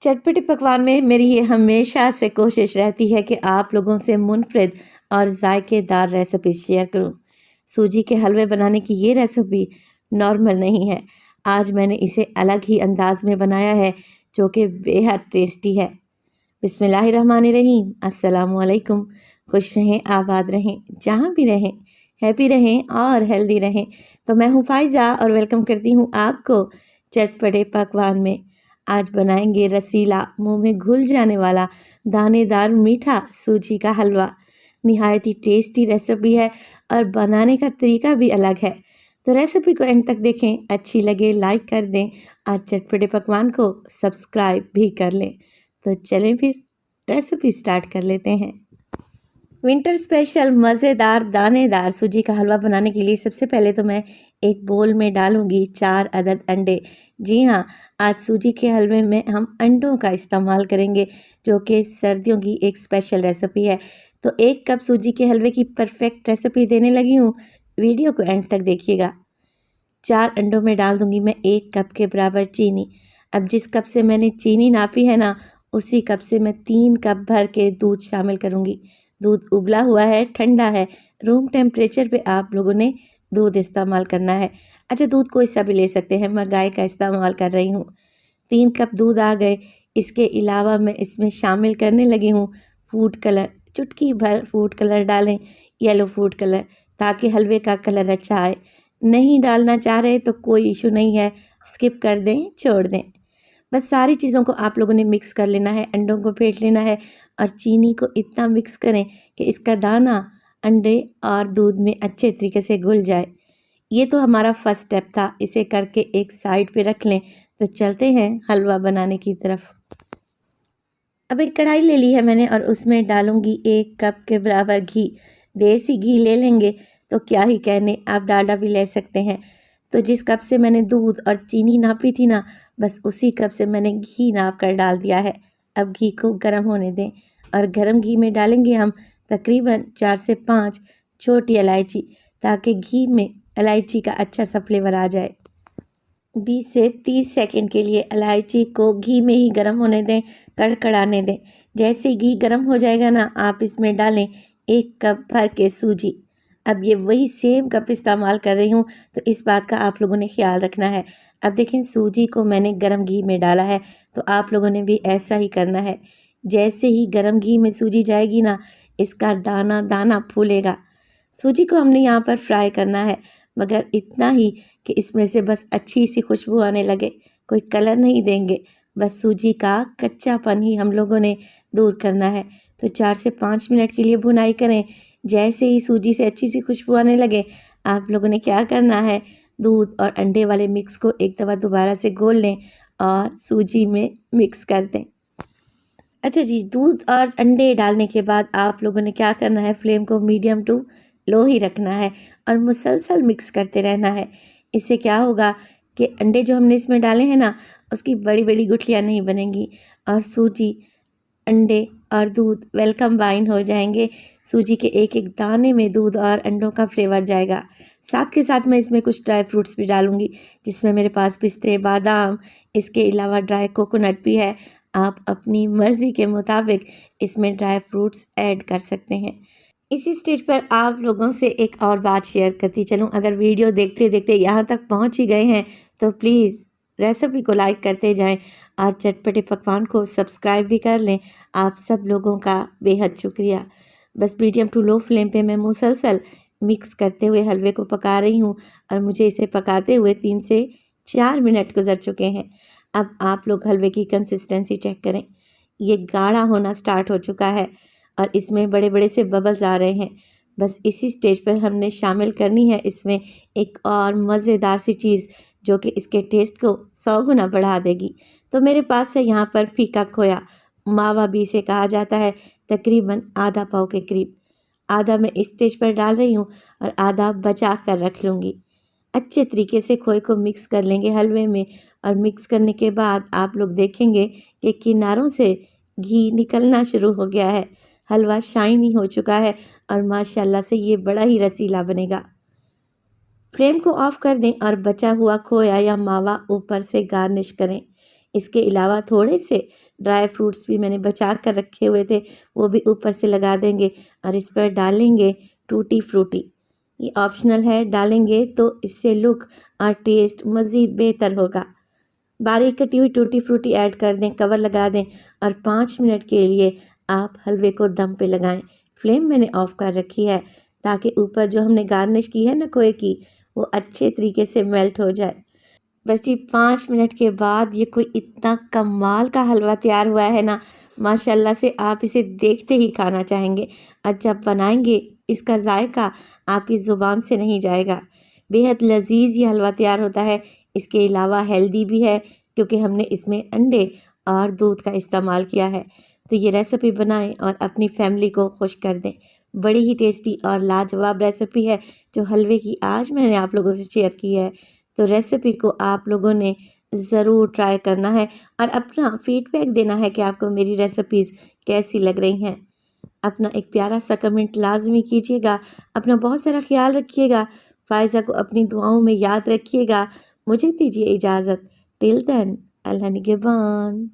चटपटे पकवान में मेरी ये हमेशा से कोशिश रहती है कि आप लोगों से मुनफरिद और जायकेदार रेसिपी शेयर करूं। सूजी के हलवे बनाने की ये रेसिपी नॉर्मल नहीं है। आज मैंने इसे अलग ही अंदाज में बनाया है जो कि बेहद टेस्टी है। बिस्मिल्लाहिर्रहमानिर्रहीम, अस्सलामु अलैकुम। खुश रहें, आबाद रहें, जहाँ भी रहें, हैप्पी रहें और हेल्दी रहें। तो मैं हूँ फ़ाइज़ा और वेलकम करती हूँ आपको चटपटे पकवान में। आज बनाएंगे रसीला, मुंह में घुल जाने वाला, दानेदार मीठा सूजी का हलवा। निहायत ही टेस्टी रेसिपी है और बनाने का तरीका भी अलग है। तो रेसिपी को एंड तक देखें, अच्छी लगे लाइक कर दें और चटपटे पकवान को सब्सक्राइब भी कर लें। तो चलें फिर रेसिपी स्टार्ट कर लेते हैं। विंटर स्पेशल मज़ेदार दानेदार सूजी का हलवा बनाने के लिए सबसे पहले तो मैं एक बोल में डालूंगी 4 अदद अंडे। जी हाँ, आज सूजी के हलवे में हम अंडों का इस्तेमाल करेंगे जो कि सर्दियों की एक स्पेशल रेसिपी है। तो 1 कप सूजी के हलवे की परफेक्ट रेसिपी देने लगी हूँ, वीडियो को एंड तक देखिएगा। 4 अंडों में डाल दूंगी मैं 1 कप के बराबर चीनी। अब जिस कप से मैंने चीनी नापी है ना, उसी कप से मैं 3 कप भर के दूध शामिल करूंगी। दूध उबला हुआ है, ठंडा है, रूम टेम्परेचर पे आप लोगों ने दूध इस्तेमाल करना है। अच्छा, दूध कोई सा भी ले सकते हैं, मैं गाय का इस्तेमाल कर रही हूँ। 3 कप दूध आ गए। इसके अलावा मैं इसमें शामिल करने लगी हूँ फूड कलर। चुटकी भर फूड कलर डालें, येलो फूड कलर, ताकि हलवे का कलर अच्छा आए। नहीं डालना चाह रहे तो कोई इशू नहीं है, स्किप कर दें, छोड़ दें। बस सारी चीज़ों को आप लोगों ने मिक्स कर लेना है, अंडों को फेंट लेना है और चीनी को इतना मिक्स करें कि इसका दाना अंडे और दूध में अच्छे तरीके से घुल जाए। ये तो हमारा फर्स्ट स्टेप था, इसे करके एक साइड पे रख लें। तो चलते हैं हलवा बनाने की तरफ। अब एक कढ़ाई ले ली है मैंने और उसमें डालूंगी 1 कप के बराबर घी। देसी घी ले लेंगे तो क्या ही कहने, आप डालडा भी ले सकते हैं। तो जिस कप से मैंने दूध और चीनी नापी थी ना, बस उसी कप से मैंने घी नाप कर डाल दिया है। अब घी को गर्म होने दें और गर्म घी में डालेंगे हम तकरीबन 4 से 5 छोटी इलायची, ताकि घी में इलायची का अच्छा सा फ्लेवर आ जाए। 20 से 30 सेकंड के लिए इलायची को घी में ही गर्म होने दें, कड़कड़ाने दें। जैसे ही घी गर्म हो जाएगा ना, आप इसमें डालें 1 कप भर के सूजी। अब ये वही सेम कप इस्तेमाल कर रही हूँ, तो इस बात का आप लोगों ने ख्याल रखना है। अब देखें, सूजी को मैंने गर्म घी में डाला है, तो आप लोगों ने भी ऐसा ही करना है। जैसे ही गर्म घी में सूजी जाएगी ना, इसका दाना दाना फूलेगा। सूजी को हमने यहाँ पर फ्राई करना है, मगर इतना ही कि इसमें से बस अच्छी सी खुशबू आने लगे। कोई कलर नहीं देंगे, बस सूजी का कच्चापन ही हम लोगों ने दूर करना है। तो 4 से 5 मिनट के लिए भुनाई करें। जैसे ही सूजी से अच्छी सी खुशबू आने लगे, आप लोगों ने क्या करना है, दूध और अंडे वाले मिक्स को एक दफ़ा दोबारा से घोल लें और सूजी में मिक्स कर दें। अच्छा जी, दूध और अंडे डालने के बाद आप लोगों ने क्या करना है, फ्लेम को मीडियम टू लो ही रखना है और मुसलसल मिक्स करते रहना है। इससे क्या होगा कि अंडे जो हमने इसमें डाले हैं ना, उसकी बड़ी बड़ी गुठलियाँ नहीं बनेंगी और सूजी, अंडे और दूध वेल कंबाइन हो जाएंगे। सूजी के एक एक दाने में दूध और अंडों का फ्लेवर जाएगा। साथ के साथ मैं इसमें कुछ ड्राई फ्रूट्स भी डालूंगी, जिसमें मेरे पास पिस्ते, बादाम, इसके अलावा ड्राई कोकोनट भी है। आप अपनी मर्ज़ी के मुताबिक इसमें ड्राई फ्रूट्स ऐड कर सकते हैं। इसी स्टेज पर आप लोगों से एक और बात शेयर करती चलूँ। अगर वीडियो देखते देखते यहाँ तक पहुँच ही गए हैं तो प्लीज़ रेसिपी को लाइक करते जाएं और चटपटे पकवान को सब्सक्राइब भी कर लें। आप सब लोगों का बेहद शुक्रिया। बस मीडियम टू लो फ्लेम पे मैं मुसलसल मिक्स करते हुए हलवे को पका रही हूँ और मुझे इसे पकाते हुए 3 से 4 मिनट गुजर चुके हैं। अब आप लोग हलवे की कंसिस्टेंसी चेक करें। ये गाढ़ा होना स्टार्ट हो चुका है और इसमें बड़े बड़े से बबल्स आ रहे हैं। बस इसी स्टेज पर हमने शामिल करनी है इसमें एक और मज़ेदार सी चीज़, जो कि इसके टेस्ट को 100 गुना बढ़ा देगी। तो मेरे पास है यहाँ पर फीका खोया, मावा भी इसे कहा जाता है, तकरीबन आधा पाव के करीब। आधा मैं इस स्टेज पर डाल रही हूँ और आधा बचा कर रख लूँगी। अच्छे तरीके से खोए को मिक्स कर लेंगे हलवे में और मिक्स करने के बाद आप लोग देखेंगे कि किनारों से घी निकलना शुरू हो गया है। हलवा शाइनी हो चुका है और माशाल्लाह से ये बड़ा ही रसीला बनेगा। फ्लेम को ऑफ कर दें और बचा हुआ खोया या मावा ऊपर से गार्निश करें। इसके अलावा थोड़े से ड्राई फ्रूट्स भी मैंने बचा कर रखे हुए थे, वो भी ऊपर से लगा देंगे और इस पर डालेंगे टूटी फ्रूटी। ये ऑप्शनल है, डालेंगे तो इससे लुक और टेस्ट मज़ीद बेहतर होगा। बारीक कटी हुई टूटी फ्रूटी ऐड कर दें, कवर लगा दें और 5 मिनट के लिए आप हलवे को दम पे लगाएं। फ्लेम मैंने ऑफ कर रखी है ताकि ऊपर जो हमने गार्निश की है ना खोए की, वो अच्छे तरीके से मेल्ट हो जाए। बस जी 5 मिनट के बाद ये कोई इतना कमाल का हलवा तैयार हुआ है ना, माशाल्लाह से आप इसे देखते ही खाना चाहेंगे और जब बनाएंगे इसका जायका आपकी ज़ुबान से नहीं जाएगा। बेहद लजीज ये हलवा तैयार होता है। इसके अलावा हेल्दी भी है क्योंकि हमने इसमें अंडे और दूध का इस्तेमाल किया है। तो ये रेसिपी बनाएं और अपनी फैमिली को खुश कर दें। बड़ी ही टेस्टी और लाजवाब रेसिपी है जो हलवे की आज मैंने आप लोगों से शेयर की है। तो रेसिपी को आप लोगों ने ज़रूर ट्राई करना है और अपना फीडबैक देना है कि आपको मेरी रेसिपीज़ कैसी लग रही हैं। अपना एक प्यारा सा कमेंट लाजमी कीजिएगा। अपना बहुत सारा ख्याल रखिएगा। फ़ायज़ा को अपनी दुआओं में याद रखिएगा। मुझे दीजिए इजाज़त। टिल देन, अल्लाह निगहबान।